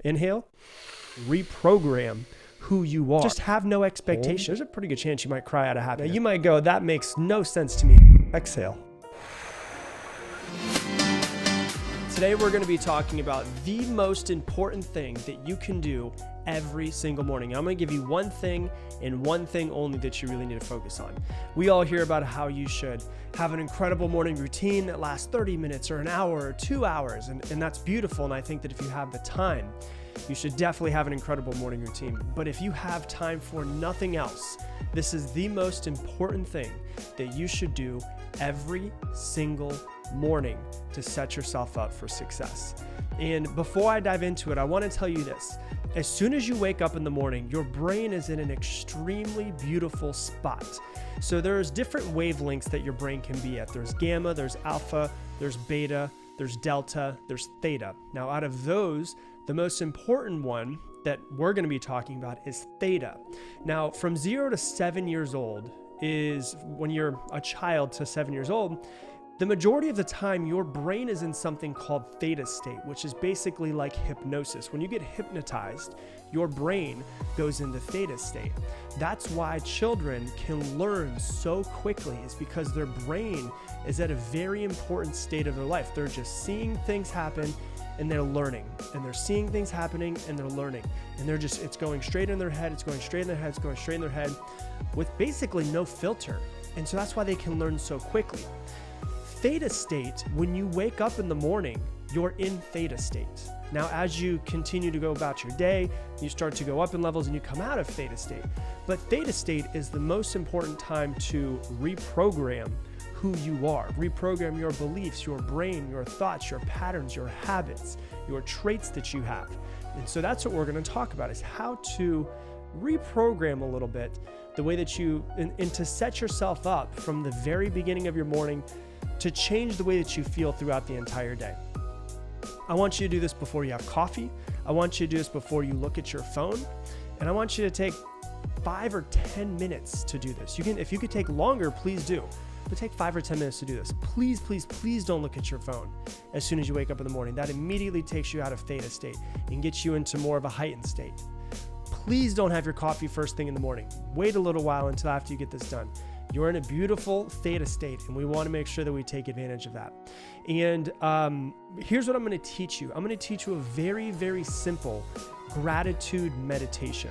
Inhale. Reprogram who you are. Just have no expectations. There's a pretty good chance you might cry out of happiness. Now, you might go, that makes no sense to me. Exhale. Today we're going to be talking about the most important thing that you can do every single morning. I'm going to give you one thing and one thing only that you really need to focus on. We all hear about how you should have an incredible morning routine that lasts 30 minutes or an hour or 2 hours, and that's beautiful. And I think that if you have the time, you should definitely have an incredible morning routine. But if you have time for nothing else, this is the most important thing that you should do every single morning to set yourself up for success. And before I dive into it, I want to tell you this. As soon as you wake up in the morning, your brain is in an extremely beautiful spot. So there's different wavelengths that your brain can be at. There's gamma, there's alpha, there's beta, there's delta, there's theta. Now, out of those, the most important one that we're going to be talking about is theta. Now, from 0 to 7 years old is when you're a child to 7 years old. The majority of the time, your brain is in something called theta state, which is basically like hypnosis. When you get hypnotized, your brain goes into theta state. That's why children can learn so quickly, is because their brain is at a very important state of their life. They're just seeing things happen and they're learning, and they're seeing things happening and they're learning, and it's going straight in their head, it's going straight in their head, it's going straight in their head with basically no filter. And so that's why they can learn so quickly. Theta state, when you wake up in the morning, you're in theta state. Now, as you continue to go about your day, you start to go up in levels and you come out of theta state. But theta state is the most important time to reprogram who you are, reprogram your beliefs, your brain, your thoughts, your patterns, your habits, your traits that you have. And so that's what we're going to talk about, is how to reprogram a little bit the way that and to set yourself up from the very beginning of your morning to change the way that you feel throughout the entire day. I want you to do this before you have coffee. I want you to do this before you look at your phone. And I want you to take 5 or 10 minutes to do this. If you could take longer, please do. But take 5 or 10 minutes to do this. Please, please, please don't look at your phone as soon as you wake up in the morning. That immediately takes you out of theta state and gets you into more of a heightened state. Please don't have your coffee first thing in the morning. Wait a little while until after you get this done. You're in a beautiful theta state, and we want to make sure that we take advantage of that. And here's what I'm going to teach you. I'm going to teach you a very, very simple gratitude meditation.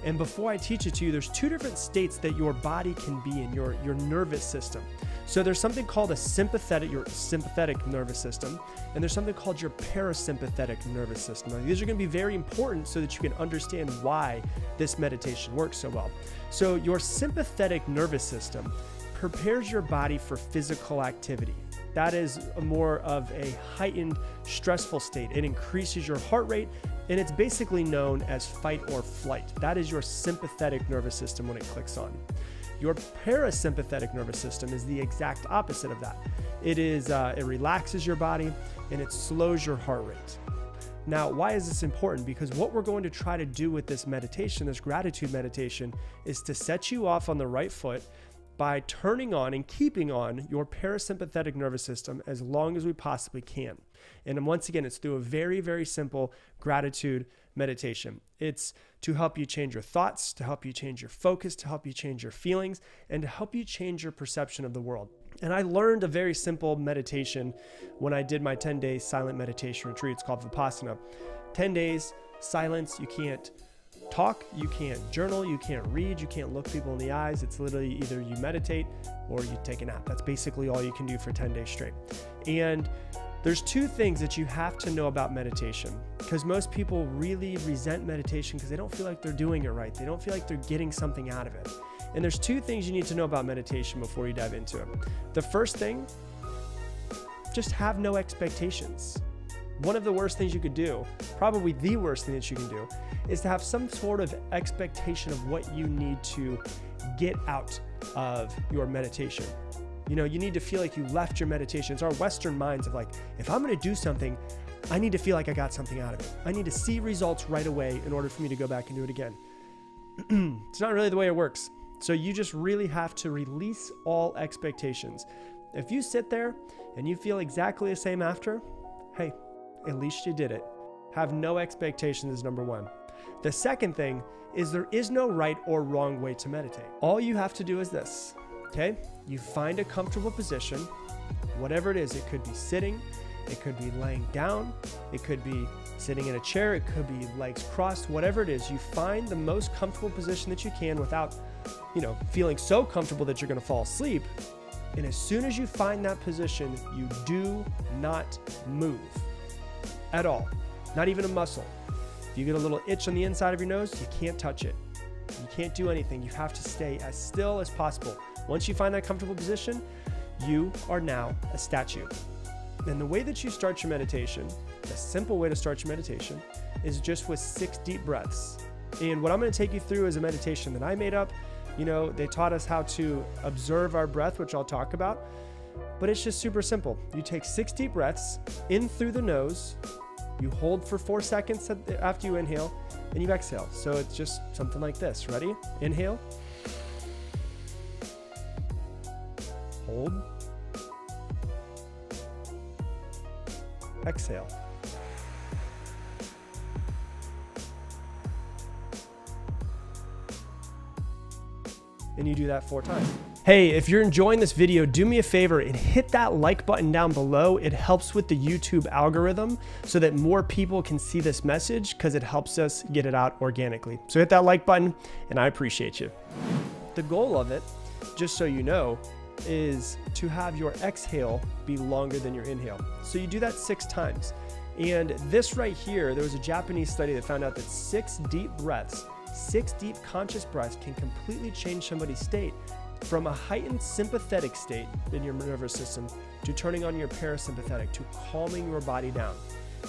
And before I teach it to you, there's 2 different states that your body can be in, your nervous system. So there's something called your sympathetic nervous system, and there's something called your parasympathetic nervous system. Now, these are going to be very important so that you can understand why this meditation works so well. So your sympathetic nervous system prepares your body for physical activity. That is more of a heightened, stressful state. It increases your heart rate, and it's basically known as fight or flight. That is your sympathetic nervous system when it clicks on. Your parasympathetic nervous system is the exact opposite of that. It relaxes your body and it slows your heart rate. Now, why is this important? Because what we're going to try to do with this meditation, this gratitude meditation, is to set you off on the right foot by turning on and keeping on your parasympathetic nervous system as long as we possibly can. And once again, it's through a very, very simple gratitude meditation. It's to help you change your thoughts, to help you change your focus, to help you change your feelings, and to help you change your perception of the world. And I learned a very simple meditation when I did my 10-day silent meditation retreat. It's called Vipassana. 10 days, silence. You can't talk, you can't journal, you can't read, you can't look people in the eyes. It's literally either you meditate or you take a nap. That's basically all you can do for 10 days straight. And there's 2 things that you have to know about meditation, because most people really resent meditation because they don't feel like they're doing it right. They don't feel like they're getting something out of it. And there's 2 things you need to know about meditation before you dive into it. The first thing, just have no expectations. One of the worst things you could do, probably the worst thing that you can do, is to have some sort of expectation of what you need to get out of your meditation. You need to feel like you left your meditation. It's our Western minds of like, if I'm going to do something, I need to feel like I got something out of it. I need to see results right away in order for me to go back and do it again. It's not really the way it works. So you just really have to release all expectations. If you sit there and you feel exactly the same after, hey, at least you did it. Have no expectations is number one. The second thing is there is no right or wrong way to meditate. All you have to do is this, okay? You find a comfortable position, whatever it is. It could be sitting, it could be laying down, it could be sitting in a chair, it could be legs crossed, whatever it is. You find the most comfortable position that you can without, feeling so comfortable that you're gonna fall asleep. And as soon as you find that position, you do not move at all, not even a muscle. If you get a little itch on the inside of your nose, you can't touch it. You can't do anything. You have to stay as still as possible. Once you find that comfortable position, you are now a statue. And the way that you start your meditation, the simple way to start your meditation, is just with 6 deep breaths. And what I'm going to take you through is a meditation that I made up. They taught us how to observe our breath, which I'll talk about, but it's just super simple. You take 6 deep breaths in through the nose, you hold for 4 seconds after you inhale, and you exhale. So it's just something like this. Ready? Inhale. Hold. Exhale. And you do that 4 times. Hey, if you're enjoying this video, do me a favor and hit that like button down below. It helps with the YouTube algorithm so that more people can see this message because it helps us get it out organically. So hit that like button and I appreciate you. The goal of it, just so you know, is to have your exhale be longer than your inhale. So you do that 6 times. And this right here, there was a Japanese study that found out that 6 deep breaths, 6 deep conscious breaths can completely change somebody's state from a heightened sympathetic state in your nervous system to turning on your parasympathetic, to calming your body down.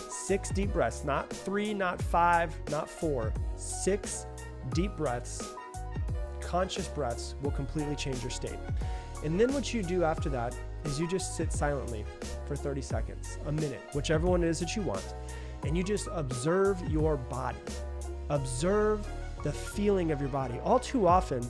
6 deep breaths, not 3, not 5, not 4, 6 deep breaths, conscious breaths will completely change your state. And then what you do after that is you just sit silently for 30 seconds, a minute, whichever one it is that you want, and you just observe your body. Observe the feeling of your body. All too often,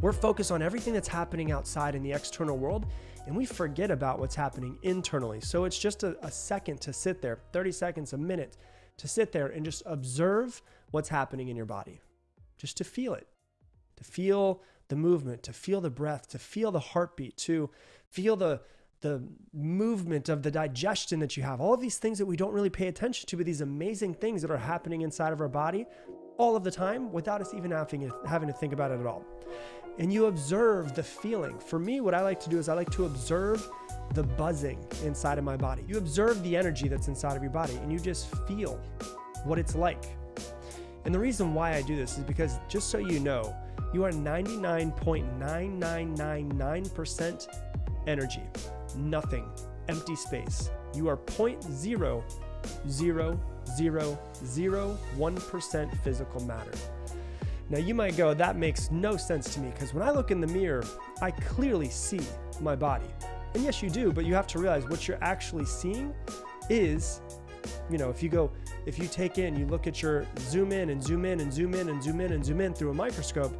we're focused on everything that's happening outside in the external world, and we forget about what's happening internally. So it's just a second to sit there, 30 seconds, a minute, to sit there and just observe what's happening in your body, just to feel it, to feel the movement, to feel the breath, to feel the heartbeat, to feel the movement of the digestion that you have. All of these things that we don't really pay attention to, but these amazing things that are happening inside of our body all of the time without us even having to think about it at all. And you observe the feeling. For me, what I like to do is I like to observe the buzzing inside of my body. You observe the energy that's inside of your body and you just feel what it's like. And the reason why I do this is because, just so you know, you are 99.9999% energy, nothing, empty space. You are 0.00001% physical matter. Now you might go, that makes no sense to me, because when I look in the mirror, I clearly see my body. And yes, you do, but you have to realize what you're actually seeing is, if you take in, you look at your zoom in and zoom in and zoom in and zoom in and zoom in through a microscope,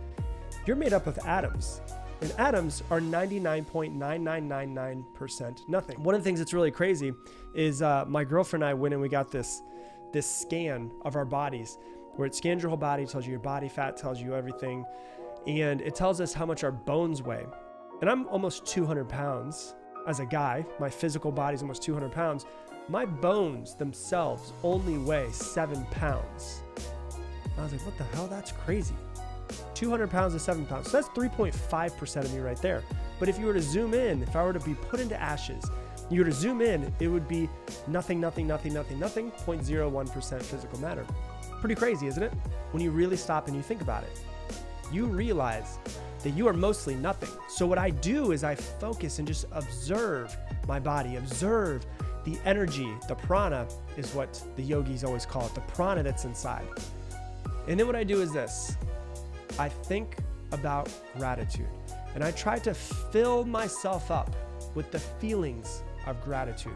you're made up of atoms. And atoms are 99.9999% nothing. One of the things that's really crazy is my girlfriend and I went and we got this scan of our bodies, where it scans your whole body, tells you your body fat, tells you everything. And it tells us how much our bones weigh. And I'm almost 200 pounds as a guy. My physical body's almost 200 pounds. My bones themselves only weigh 7 pounds. And I was like, what the hell? That's crazy. 200 pounds to 7 pounds. So that's 3.5% of me right there. But if you were to zoom in, if I were to be put into ashes, you were to zoom in, it would be nothing, 0.01% physical matter. Pretty crazy, isn't it? When you really stop and you think about it, you realize that you are mostly nothing. So what I do is I focus and just observe my body, observe the energy. The prana is what the yogis always call it, the prana that's inside. And then what I do is this. I think about gratitude, and I try to fill myself up with the feelings of gratitude.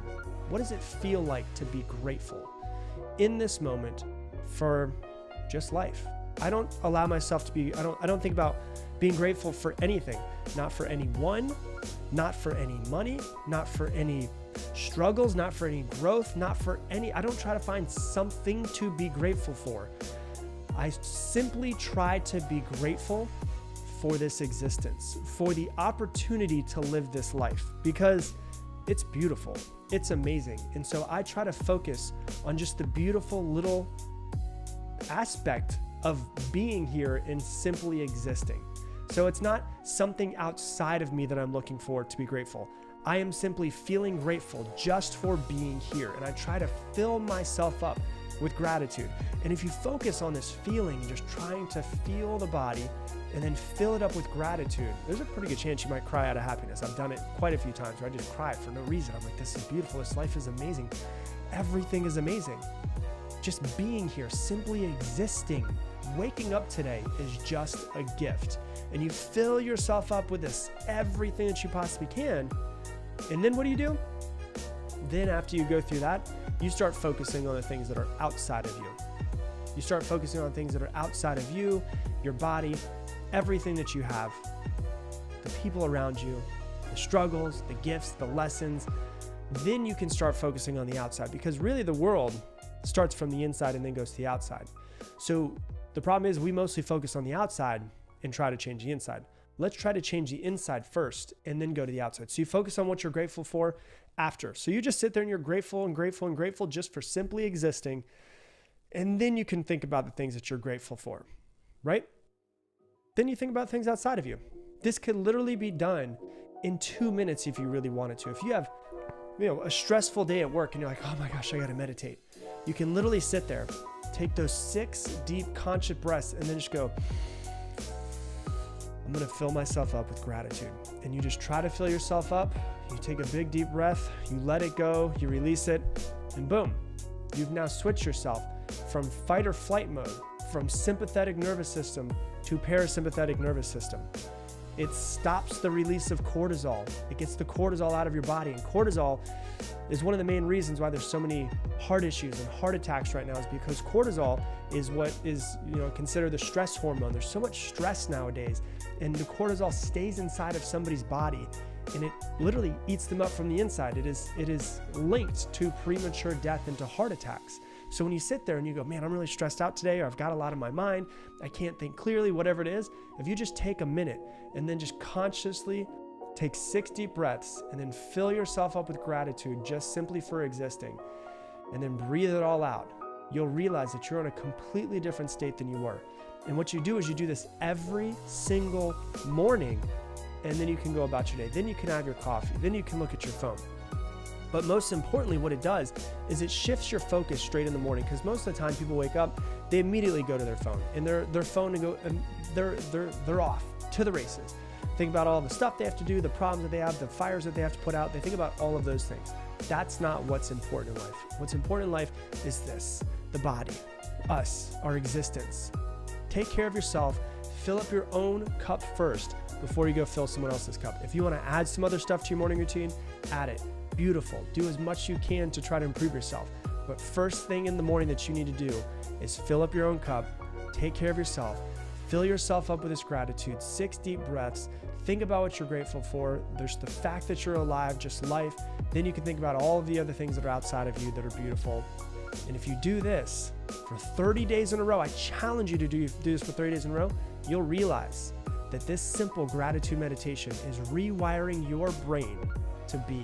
What does it feel like to be grateful in this moment for just life? I don't allow myself to be, I don't think about being grateful for anything, not for anyone, not for any money, not for any struggles, not for any growth, not for any, I don't try to find something to be grateful for. I simply try to be grateful for this existence, for the opportunity to live this life, because it's beautiful, it's amazing. And so I try to focus on just the beautiful little aspect of being here and simply existing. So it's not something outside of me that I'm looking for to be grateful. I am simply feeling grateful just for being here. And I try to fill myself up with gratitude. And if you focus on this feeling, just trying to feel the body and then fill it up with gratitude, there's a pretty good chance you might cry out of happiness. I've done it quite a few times where I just cry for no reason. I'm like, this is beautiful. This life is amazing. Everything is amazing. Just being here, simply existing, waking up today is just a gift. And you fill yourself up with this, everything that you possibly can. And then what do? Then after you go through that, you start focusing on the things that are outside of you. You start focusing on things that are outside of you, your body, everything that you have, the people around you, the struggles, the gifts, the lessons. Then you can start focusing on the outside, because really the world starts from the inside and then goes to the outside. So the problem is we mostly focus on the outside and try to change the inside. Let's try to change the inside first and then go to the outside. So you focus on what you're grateful for after. So you just sit there and you're grateful and grateful and grateful just for simply existing. And then you can think about the things that you're grateful for, right? Then you think about things outside of you. This could literally be done in 2 minutes if you really wanted to. If you have, a stressful day at work and you're like, oh my gosh, I got to meditate. You can literally sit there, take those 6 deep conscious breaths and then just go, I'm going to fill myself up with gratitude. And you just try to fill yourself up. You take a big deep breath, you let it go, you release it, and boom, you've now switched yourself from fight or flight mode, from sympathetic nervous system to parasympathetic nervous system. It stops the release of cortisol. It gets the cortisol out of your body. And cortisol is one of the main reasons why there's so many heart issues and heart attacks right now, is because cortisol is what is, considered the stress hormone. There's so much stress nowadays, and the cortisol stays inside of somebody's body and it literally eats them up from the inside. It is linked to premature death and to heart attacks. So when you sit there and you go, man, I'm really stressed out today, or I've got a lot on my mind, I can't think clearly, whatever it is, if you just take a minute and then just consciously take 6 deep breaths and then fill yourself up with gratitude just simply for existing, and then breathe it all out, you'll realize that you're in a completely different state than you were. And what you do is you do this every single morning, and then you can go about your day. Then you can have your coffee. Then you can look at your phone. But most importantly, what it does is it shifts your focus straight in the morning, because most of the time people wake up, they immediately go to their phone, and their phone and go, and they're off to the races. Think about all the stuff they have to do, the problems that they have, the fires that they have to put out. They think about all of those things. That's not what's important in life. What's important in life is this: the body, us, our existence. Take care of yourself. Fill up your own cup first before you go fill someone else's cup. If you want to add some other stuff to your morning routine, add it. Beautiful. Do as much you can to try to improve yourself. But first thing in the morning that you need to do is fill up your own cup, take care of yourself, fill yourself up with this gratitude, 6 deep breaths, think about what you're grateful for. There's the fact that you're alive, just life. Then you can think about all of the other things that are outside of you that are beautiful. And if you do this for 30 days in a row, I challenge you to do this for 30 days in a row, you'll realize that this simple gratitude meditation is rewiring your brain to be